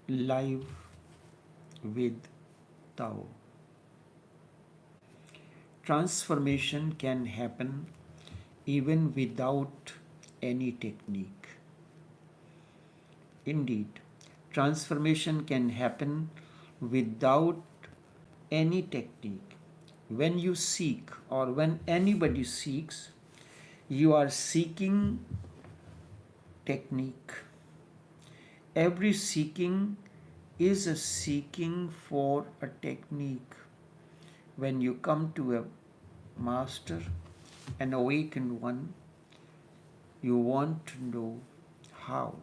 live with Tao. Transformation can happen even without any technique. Indeed, transformation can happen without any technique. When you seek, or when anybody seeks, you are seeking technique. Every seeking is a seeking for a technique. When you come to a master, an awakened one, you want to know how.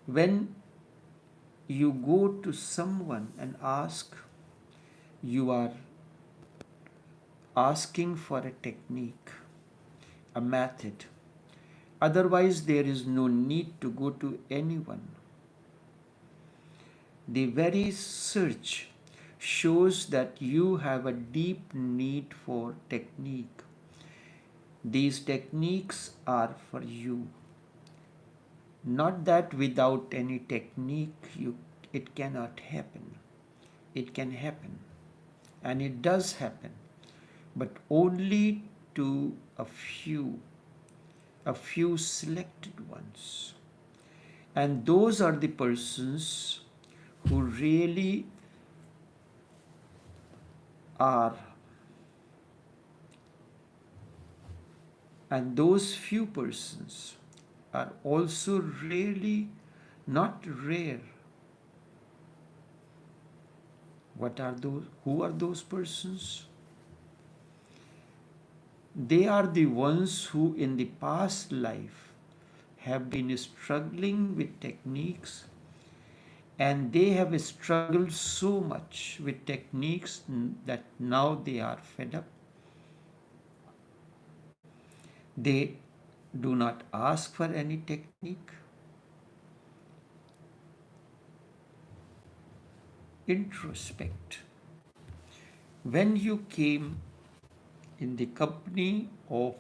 When you go to someone and ask, you are asking for a technique, a method. Otherwise, there is no need to go to anyone. The very search shows that you have a deep need for technique. These techniques are for you. Not that without any technique it cannot happen. It can happen. And it does happen. But only to a few selected ones. And those are the persons who really are. And those few persons are also really not rare. What are those? Who are those persons? They are the ones who in the past life have been struggling with techniques, and they have struggled so much with techniques that now they are fed up. They do not ask for any technique. Introspect. When you came in the company of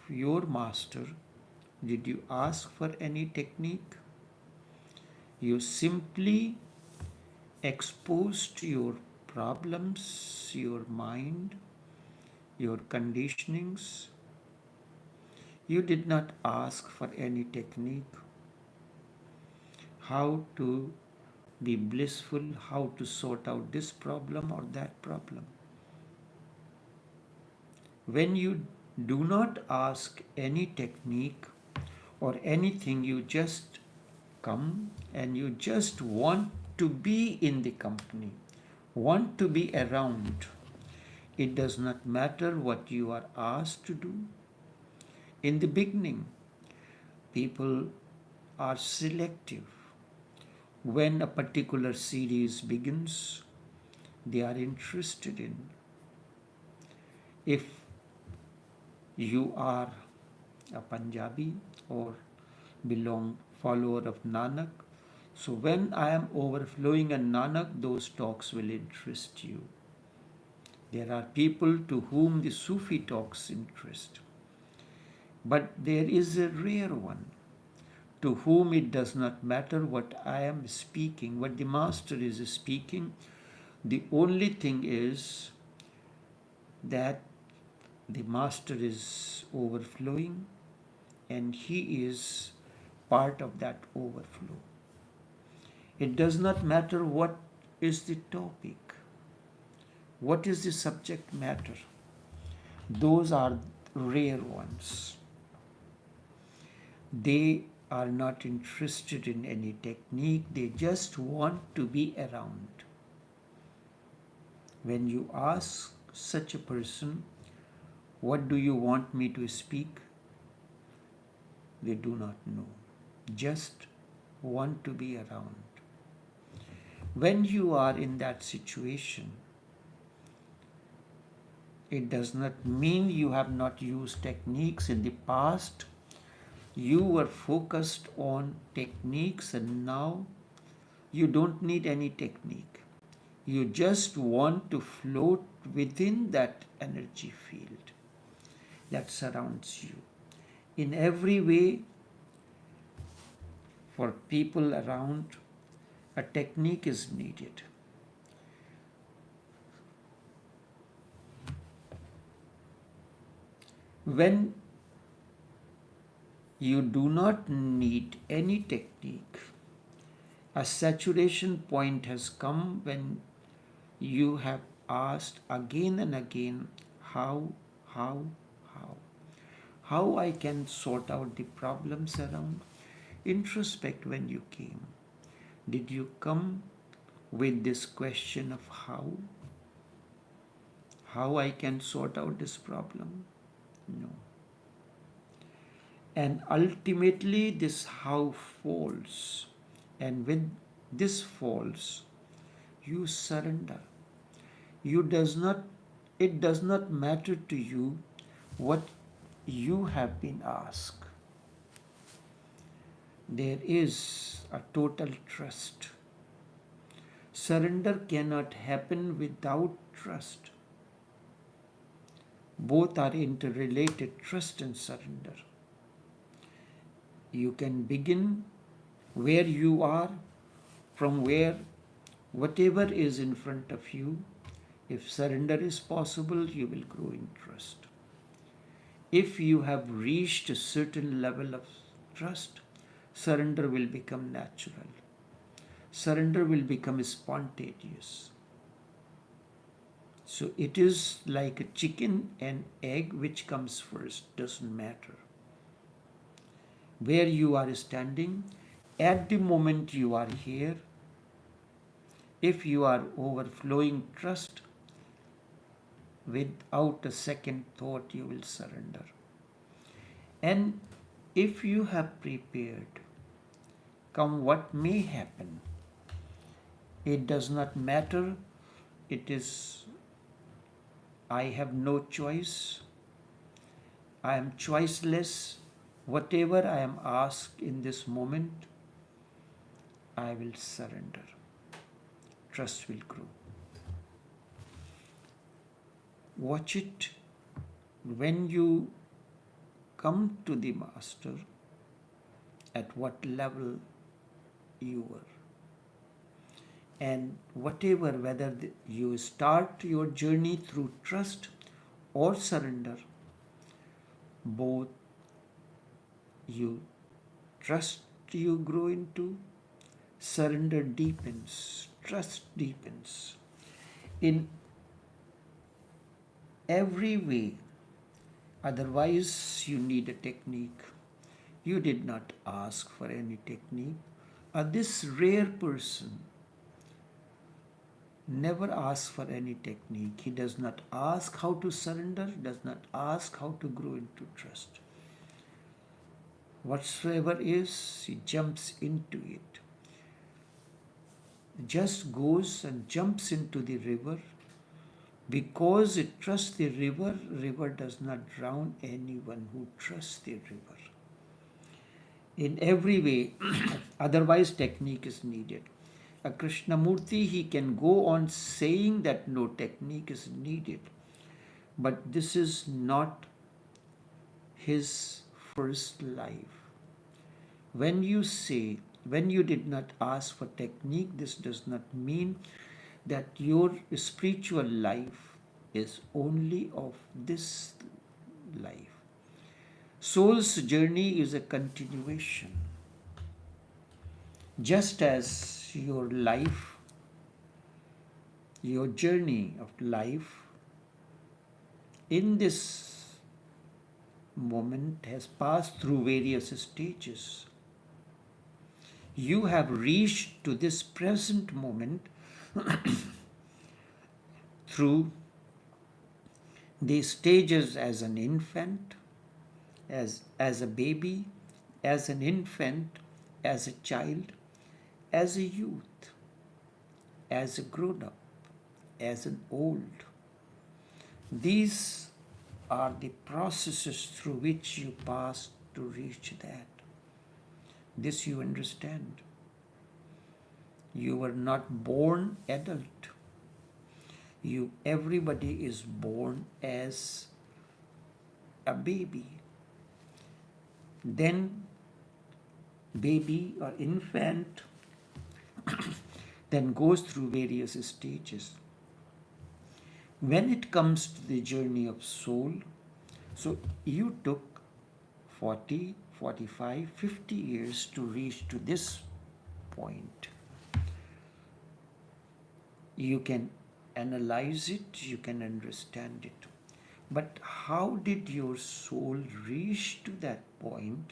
your master, did you ask for any technique? You simply exposed your problems, your mind, your conditionings. You did not ask for any technique. How to be blissful, how to sort out this problem or that problem. When you do not ask any technique or anything, you just come and you just want to be in the company, want to be around. It does not matter what you are asked to do. In the beginning, people are selective. When a particular series begins, they are interested in. If you are a Punjabi or follower of Nanak, so when I am overflowing in Nanak, those talks will interest you. There are people to whom the Sufi talks interest. But there is a rare one to whom it does not matter what I am speaking, what the master is speaking. The only thing is that the master is overflowing and he is part of that overflow. It does not matter what is the topic, what is the subject matter. Those are rare ones. They are not interested in any technique, they just want to be around. When you ask such a person, what do you want me to speak? They do not know, just want to be around. When you are in that situation, it does not mean you have not used techniques in the past. You were focused on techniques and now you don't need any technique. You just want to float within that energy field that surrounds you. In every way, for people around, A technique is needed. When you do not need any technique, a saturation point has come when you have asked again and again, how, how, how. How I can sort out the problems around? Introspect when you came. Did you come with this question of how? How I can sort out this problem? No. And ultimately this how falls. And with this falls, you surrender. It does not matter to you what you have been asked. There is a total trust. Surrender cannot happen without trust. Both are interrelated, trust and surrender. You can begin where you are, from where whatever is in front of you. If surrender is possible, you will grow in trust. If you have reached a certain level of trust, surrender will become natural. Surrender will become spontaneous. So it is like a chicken and egg, which comes first, doesn't matter. Where you are standing, at the moment you are here, if you are overflowing trust, without a second thought you will surrender. And if you have prepared, come what may happen, it does not matter. It is, I have no choice. I am choiceless. Whatever I am asked in this moment, I will surrender. Trust will grow. Watch it when you come to the Master, at what level you were. And whatever, whether you start your journey through trust or surrender, both you trust you grow into, surrender deepens, trust deepens. In every way, otherwise you need a technique. You did not ask for any technique. This rare person never asks for any technique. He does not ask how to surrender, does not ask how to grow into trust. Whatsoever is, he jumps into it. Just goes and jumps into the river. Because it trusts the river, river does not drown anyone who trusts the river. In every way, otherwise technique is needed. A Krishnamurti, he can go on saying that no technique is needed, but this is not his first life. When you say, when you did not ask for technique, this does not mean that your spiritual life is only of this life. Soul's journey is a continuation. Just as your life, your journey of life in this moment has passed through various stages. You have reached to this present moment through the stages as an infant, as a baby, as an infant, as a child, as a youth, as a grown-up, as an old. These are the processes through which you pass to reach that. This you understand. You were not born adult. Everybody is born as a baby. Then baby or infant then goes through various stages. When it comes to the journey of soul, so you took 40, 45, 50 years to reach to this point. You can analyze it, you can understand it. But how did your soul reach to that point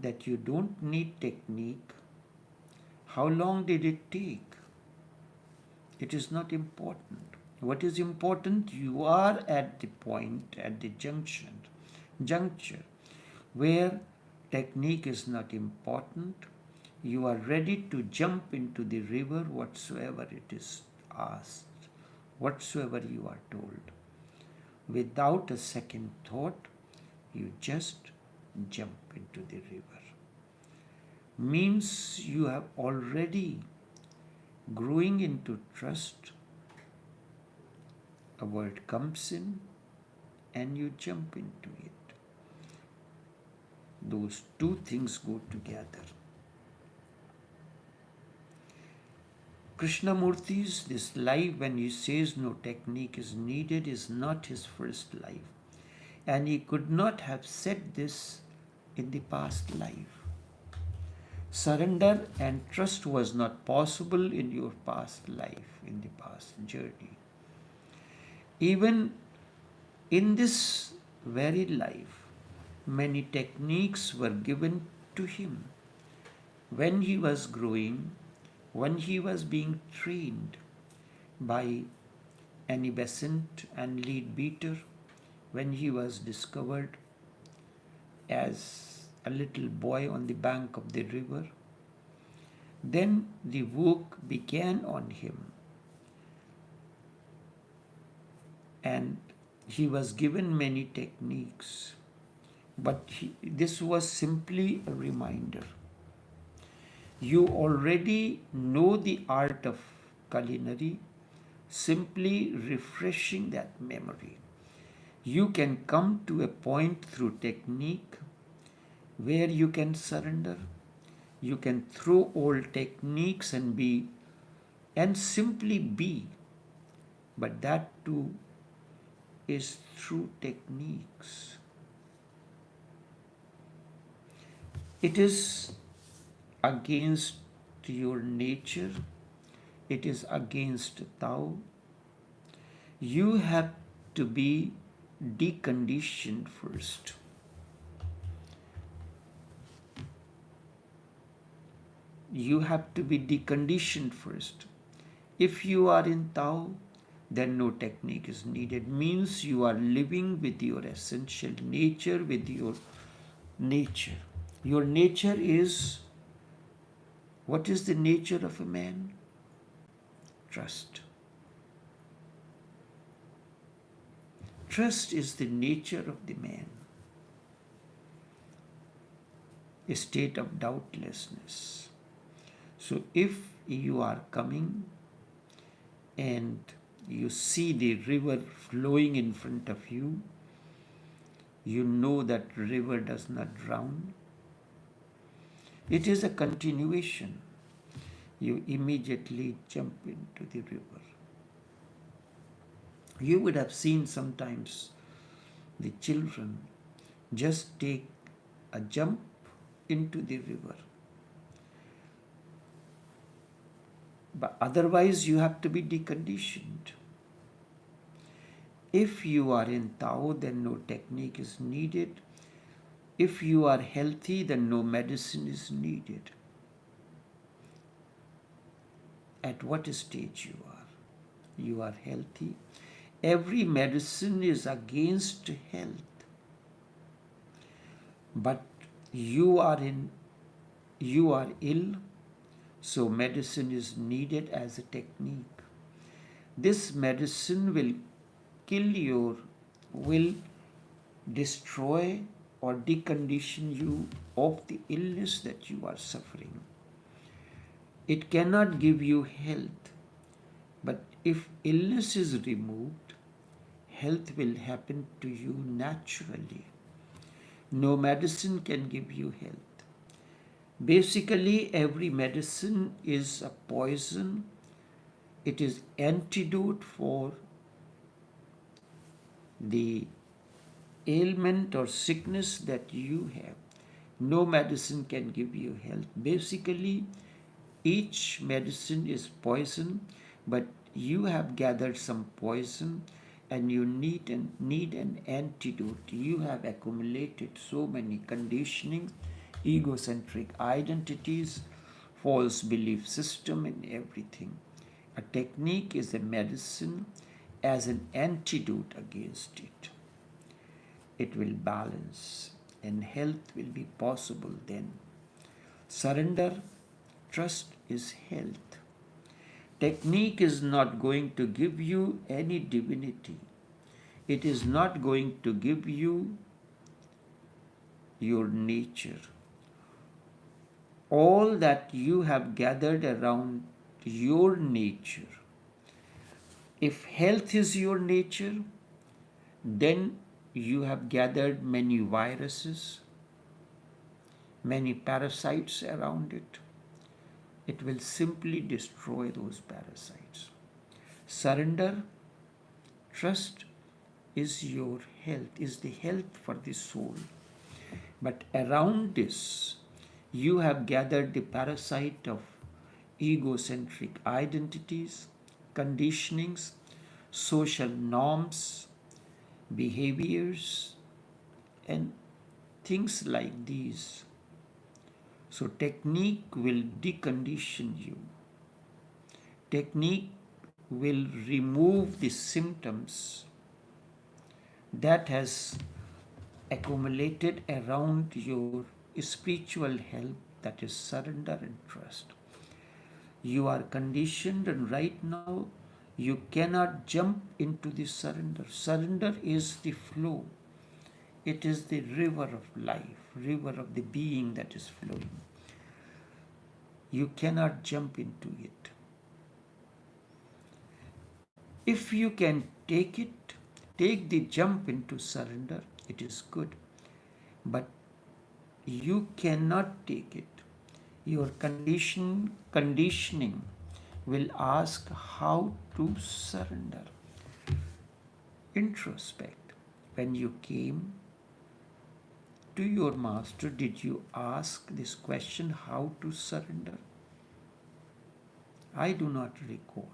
that you don't need technique? How long did it take? It is not important. What is important? You are at the point, at the juncture, where technique is not important. You are ready to jump into the river whatsoever it is asked, whatsoever you are told. Without a second thought, you just jump into the river. Means you have already growing into trust. A word comes in and you jump into it. Those two things go together. Krishnamurti's this life when he says no technique is needed is not his first life. And he could not have said this in the past life. Surrender and trust was not possible in your past life, in the past journey. Even in this very life, many techniques were given to him. When he was growing, when he was being trained by Annie Besant and lead beater, when he was discovered as a little boy on the bank of the river, then the work began on him. And he was given many techniques, but this was simply a reminder. You already know the art of culinary, simply refreshing that memory. You can come to a point through technique where you can surrender. You can throw old techniques and be, and simply be. But that too is through techniques. It is against your nature. It is against Tao. You have to be deconditioned first. You have to be deconditioned first. If you are in Tao, then no technique is needed. Means you are living with your essential nature, with your nature. Your nature is, what is the nature of a man? Trust. Trust is the nature of the man. A state of doubtlessness. So if you are coming and you see the river flowing in front of you, you know that river does not drown. It is a continuation. You immediately jump into the river. You would have seen sometimes the children just take a jump into the river. But otherwise you have to be deconditioned. If you are in Tao, then no technique is needed. If you are healthy, then no medicine is needed. At what stage you are? You are healthy. Every medicine is against health. But you are ill, so medicine is needed as a technique. This medicine will destroy or decondition you of the illness that you are suffering. It cannot give you health, but if illness is removed, health will happen to you naturally. No medicine can give you health. Basically, every medicine is a poison It is antidote for the ailment or sickness that you have. No medicine can give you health. Basically, each medicine is poison, but you have gathered some poison and you need an antidote. You have accumulated so many conditioning, egocentric identities, false belief system and everything. A technique is a medicine as an antidote against it. It will balance and health will be possible then. Surrender, trust is health. Technique is not going to give you any divinity. It is not going to give you your nature. All that you have gathered around your nature. If health is your nature, then you have gathered many viruses, many parasites around it. It will simply destroy those parasites. Surrender, trust is your health, is the health for the soul. But around this, you have gathered the parasite of egocentric identities, conditionings, social norms, behaviors, and things like these. So technique will decondition you. Technique will remove the symptoms that has accumulated around your spiritual health, that is surrender and trust. You are conditioned and right now you cannot jump into the surrender. Surrender is the flow. It is the river of life, river of the being that is flowing. You cannot jump into it. If you can take it, take the jump into surrender, it is good. But you cannot take it. Your conditioning will ask how to surrender. Introspect. When you came to your master, did you ask this question, how to surrender? I do not recall.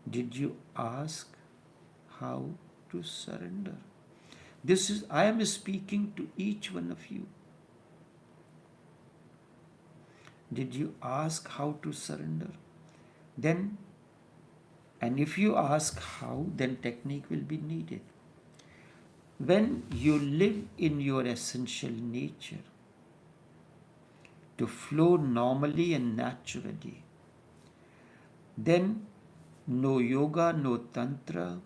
Did you ask how to surrender? I am speaking to each one of you. Did you ask how to surrender? Then, and if you ask how, then technique will be needed. When you live in your essential nature, to flow normally and naturally, then no yoga, no tantra,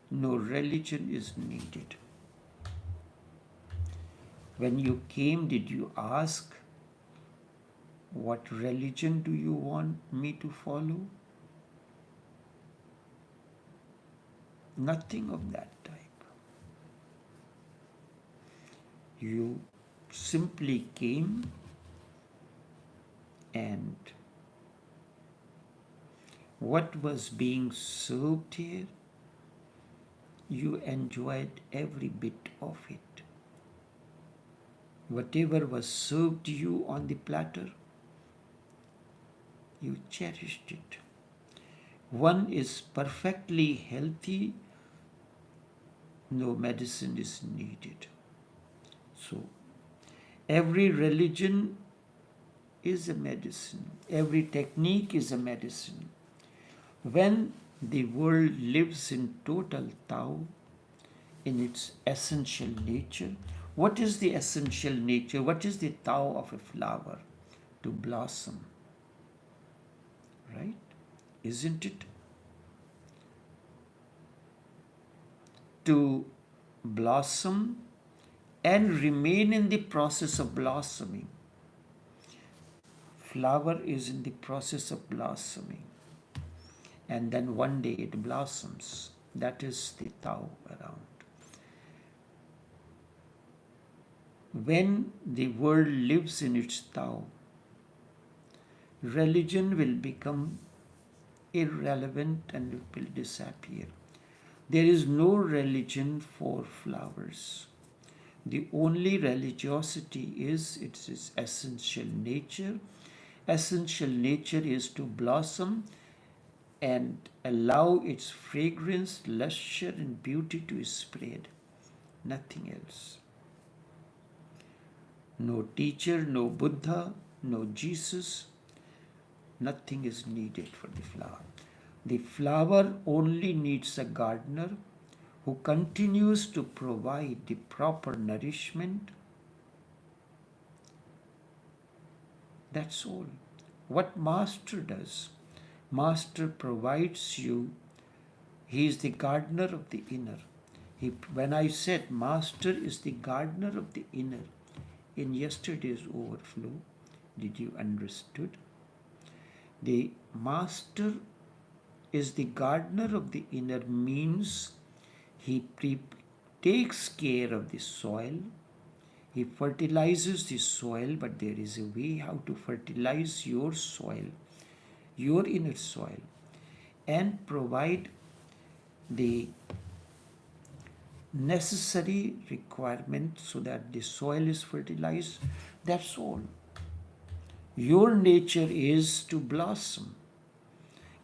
no religion is needed. When you came, did you ask, what religion do you want me to follow? Nothing of that type. You simply came and what was being served here, you enjoyed every bit of it. Whatever was served you on the platter, you cherished it. One is perfectly healthy, no medicine is needed. So, every religion is a medicine. Every technique is a medicine. When the world lives in total Tao, in its essential nature, what is the essential nature? What is the Tao of a flower? To blossom. Right? Isn't it? To blossom and remain in the process of blossoming. Flower is in the process of blossoming. And then one day it blossoms. That is the Tao around. When the world lives in its Tao, religion will become irrelevant and it will disappear. There is no religion for flowers. The only religiosity is its essential nature. Essential nature is to blossom and allow its fragrance, luster, and beauty to spread. Nothing else. No teacher, no Buddha, no Jesus. Nothing is needed for the flower. The flower only needs a gardener who continues to provide the proper nourishment. That's all. What Master does, Master provides you. He is the gardener of the inner. When I said Master is the gardener of the inner in yesterday's overflow, did you understood? The Master is the gardener of the inner means he takes care of the soil. He fertilizes the soil, but there is a way how to fertilize your soil, your inner soil, and provide the necessary requirement so that the soil is fertilized. That's all. Your nature is to blossom,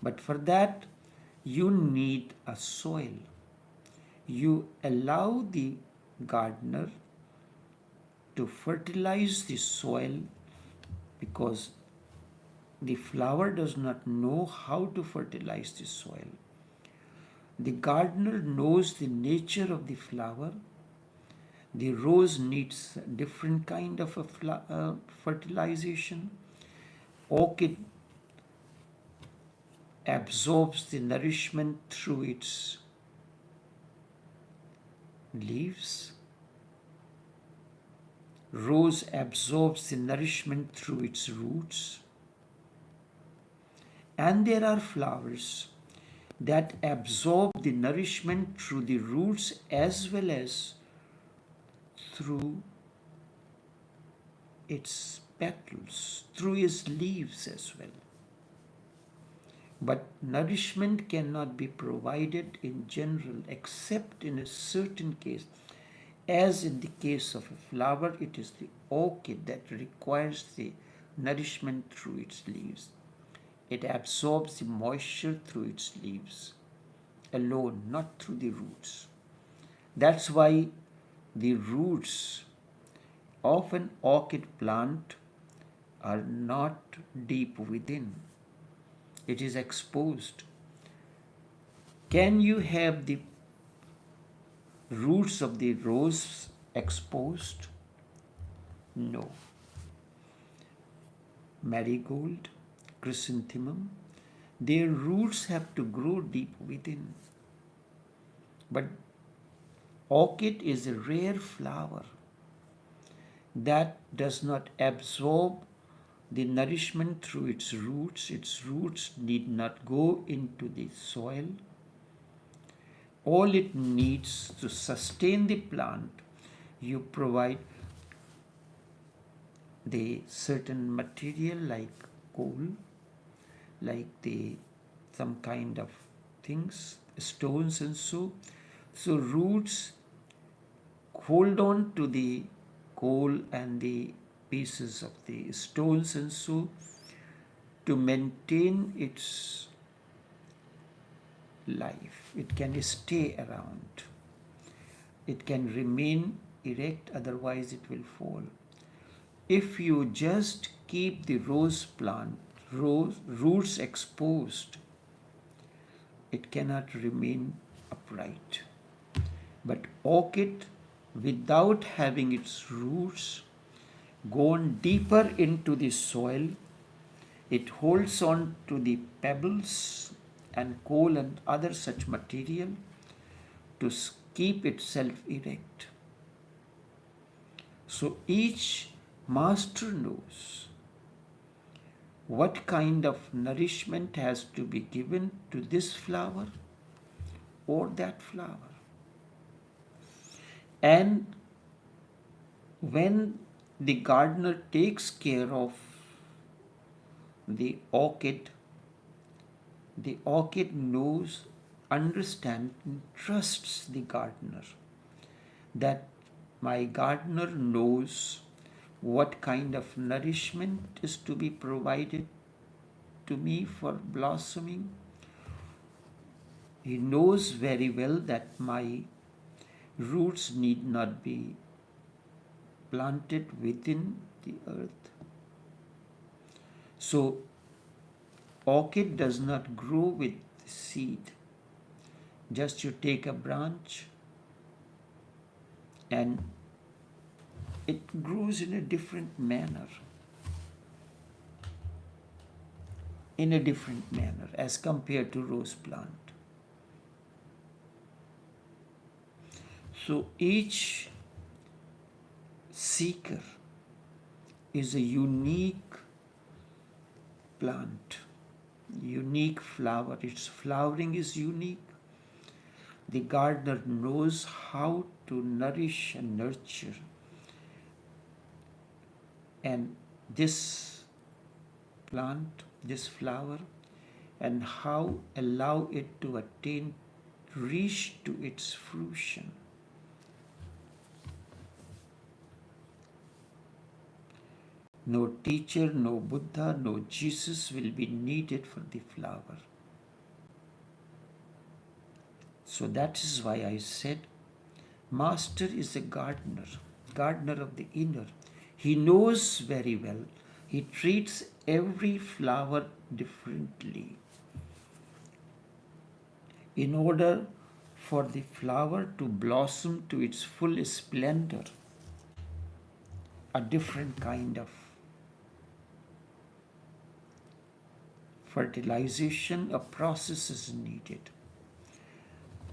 but for that you need a soil. You allow the gardener to fertilize the soil because the flower does not know how to fertilize the soil. The gardener knows the nature of the flower. The rose needs a different kind of a fertilization. Orchid absorbs the nourishment through its leaves. Rose absorbs the nourishment through its roots. And there are flowers that absorb the nourishment through the roots as well as through its petals, through its leaves as well. But nourishment cannot be provided in general except in a certain case. As in the case of a flower, it is the orchid that requires the nourishment through its leaves. It absorbs the moisture through its leaves alone, not through the roots. That's why the roots of an orchid plant are not deep within. It is exposed. Can you have the roots of the rose exposed? No. Marigold, chrysanthemum, their roots have to grow deep within. But orchid is a rare flower that does not absorb the nourishment through its roots. Its roots need not go into the soil. All it needs to sustain the plant, you provide the certain material like coal, like some kind of things, stones and so. So roots hold on to the coal and the pieces of the stones and so to maintain its life. It can stay around. It can remain erect, otherwise it will fall. If you just keep the rose plant, roots exposed, it cannot remain upright. But orchid, without having its roots gone deeper into the soil, it holds on to the pebbles and coal and other such material to keep itself erect. So each master knows what kind of nourishment has to be given to this flower or that flower. And when the gardener takes care of the orchid, The orchid knows, understands, and trusts the gardener. That my gardener knows what kind of nourishment is to be provided to me for blossoming. He knows very well that my roots need not be planted within the earth. So, orchid does not grow with seed. Just you take a branch and it grows in a different manner. In a different manner as compared to rose plant. So each seeker is a unique plant, unique flower. Its flowering is unique. The gardener knows how to nourish and nurture. And this plant, this flower, and how allow it to attain, reach to its fruition. No teacher, no Buddha, no Jesus will be needed for the flower. So that is why I said, Master is a gardener, gardener of the inner. He knows very well. He treats every flower differently. In order for the flower to blossom to its full splendor, a different kind of fertilization, a process is needed.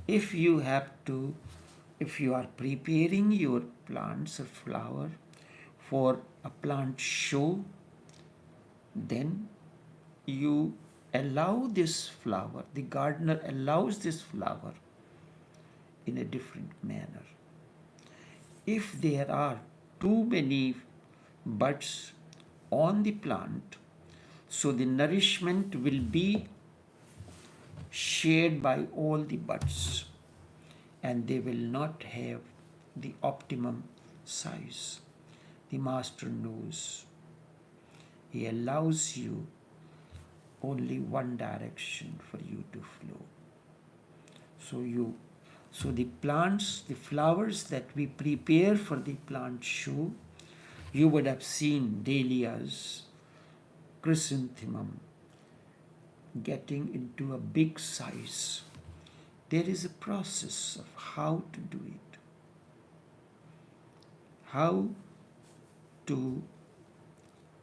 If you are preparing your plants or flower for a plant show, then you allow this flower, the gardener allows this flower in a different manner. If there are too many buds on the plant, so the nourishment will be shared by all the buds and they will not have the optimum size. The Master knows. He allows you only one direction for you to flow. So the plants, the flowers that we prepare for the plant show, you would have seen dahlias, chrysanthemum getting into a big size. There is a process of how to do it. How to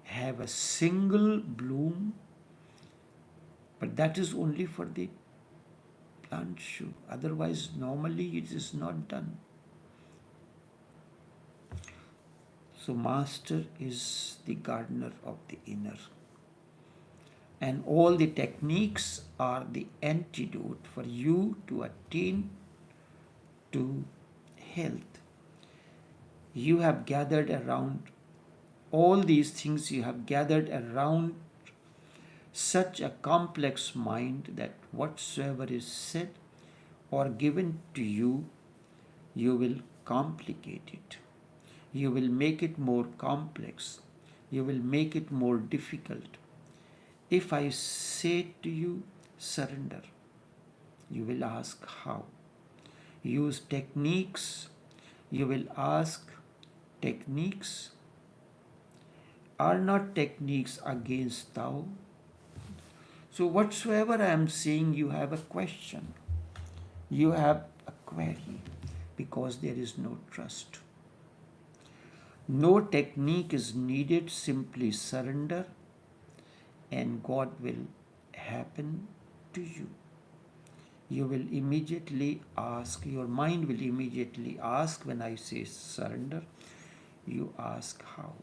have a single bloom, but that is only for the plant show. Otherwise, normally it is not done. So Master is the gardener of the inner. And all the techniques are the antidote for you to attain to health. You have gathered around all these things, you have gathered around such a complex mind that whatsoever is said or given to you, you will complicate it. You will make it more complex. You will make it more difficult. If I say to you, surrender, you will ask how. Use techniques, you will ask techniques. Are not techniques against Tao? So whatsoever I am saying, you have a question. You have a query because there is no trust. No technique is needed, simply surrender and God will happen to you. You will immediately ask, your mind will immediately ask when I say surrender, you ask how.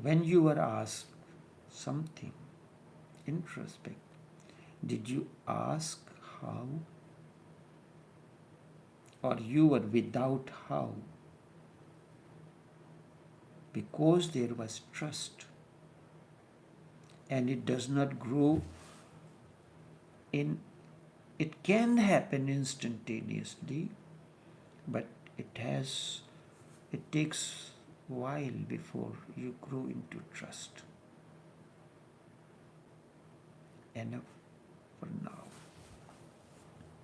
When you were asked something, introspect, did you ask how? Or you were without how? Because there was trust. and it does not grow in, it can happen instantaneously, but it takes a while before you grow into trust. Enough for now.